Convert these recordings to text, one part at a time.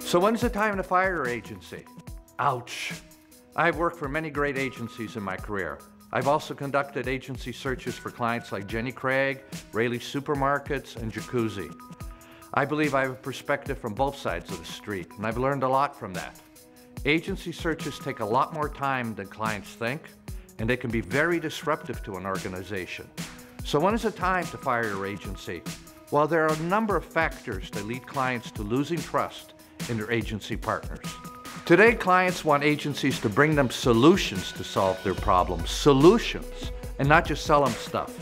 So when's the time to fire your agency? Ouch. I've worked for many great agencies in my career. I've also conducted agency searches for clients like Jenny Craig, Raley Supermarkets, and Jacuzzi. I believe I have a perspective from both sides of the street, and I've learned a lot from that. Agency searches take a lot more time than clients think, and they can be very disruptive to an organization. So when is it time to fire your agency? Well, there are a number of factors that lead clients to losing trust in their agency partners. Today, clients want agencies to bring them solutions to solve their problems, solutions, and not just sell them stuff.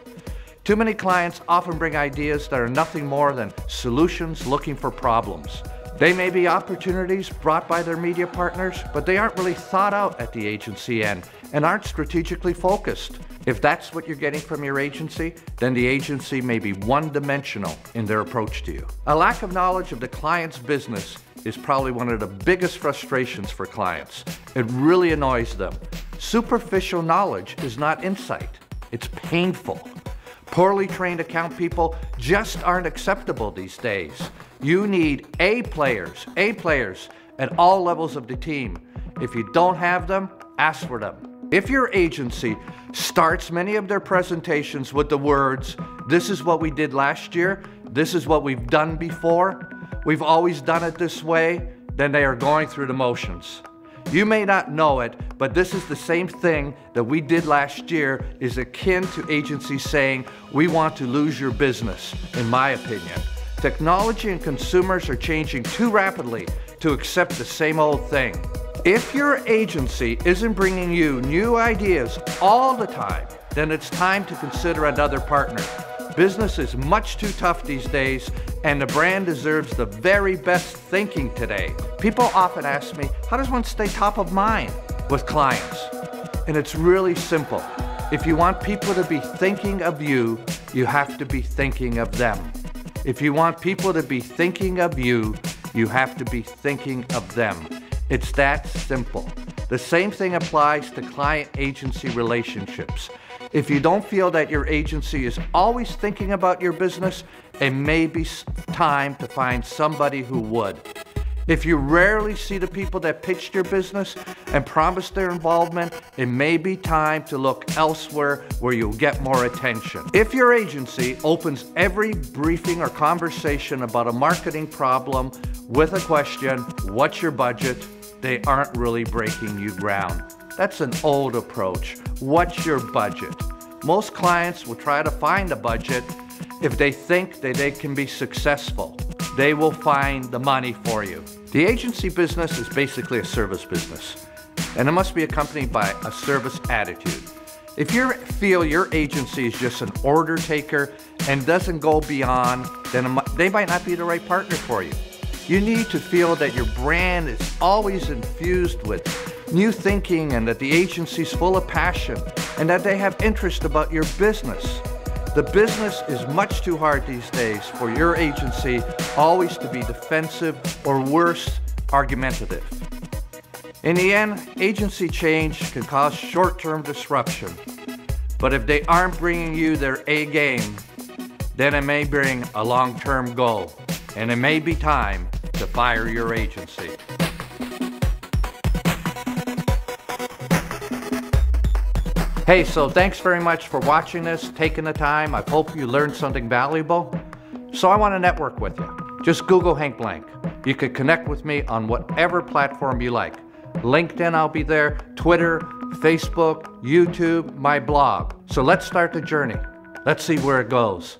Too many clients often bring ideas that are nothing more than solutions looking for problems. They may be opportunities brought by their media partners, but they aren't really thought out at the agency end and aren't strategically focused. If that's what you're getting from your agency, then the agency may be one-dimensional in their approach to you. A lack of knowledge of the client's business is probably one of the biggest frustrations for clients. It really annoys them. Superficial knowledge is not insight. It's painful. Poorly trained account people just aren't acceptable these days. You need A players at all levels of the team. If you don't have them, ask for them. If your agency starts many of their presentations with the words, "This is what we did last year, this is what we've done before, we've always done it this way," then they are going through the motions. You may not know it, but this is the same thing that we did last year is akin to agencies saying, "We want to lose your business," in my opinion. Technology and consumers are changing too rapidly to accept the same old thing. If your agency isn't bringing you new ideas all the time, then it's time to consider another partner. Business is much too tough these days, and the brand deserves the very best thinking today. People often ask me, how does one stay top of mind with clients? And it's really simple. If you want people to be thinking of you, you have to be thinking of them. If you want people to be thinking of you, you have to be thinking of them. It's that simple. The same thing applies to client-agency relationships. If you don't feel that your agency is always thinking about your business, it may be time to find somebody who would. If you rarely see the people that pitched your business and promised their involvement, it may be time to look elsewhere where you'll get more attention. If your agency opens every briefing or conversation about a marketing problem with a question, "What's your budget?" they aren't really breaking new ground. That's an old approach. What's your budget? Most clients will try to find a budget if they think that they can be successful. They will find the money for you. The agency business is basically a service business, and it must be accompanied by a service attitude. If you feel your agency is just an order taker and doesn't go beyond, then they might not be the right partner for you. You need to feel that your brand is always infused with new thinking and that the agency is full of passion and that they have interest about your business. The business is much too hard these days for your agency always to be defensive or worse, argumentative. In the end, agency change can cause short-term disruption, but if they aren't bringing you their A game, then it may bring a long-term goal, and it may be time to fire your agency. Hey, so thanks very much for watching this, taking the time. I hope you learned something valuable. So I want to network with you. Just Google Hank Blank. You can connect with me on whatever platform you like. LinkedIn, I'll be there, Twitter, Facebook, YouTube, my blog. So let's start the journey. Let's see where it goes.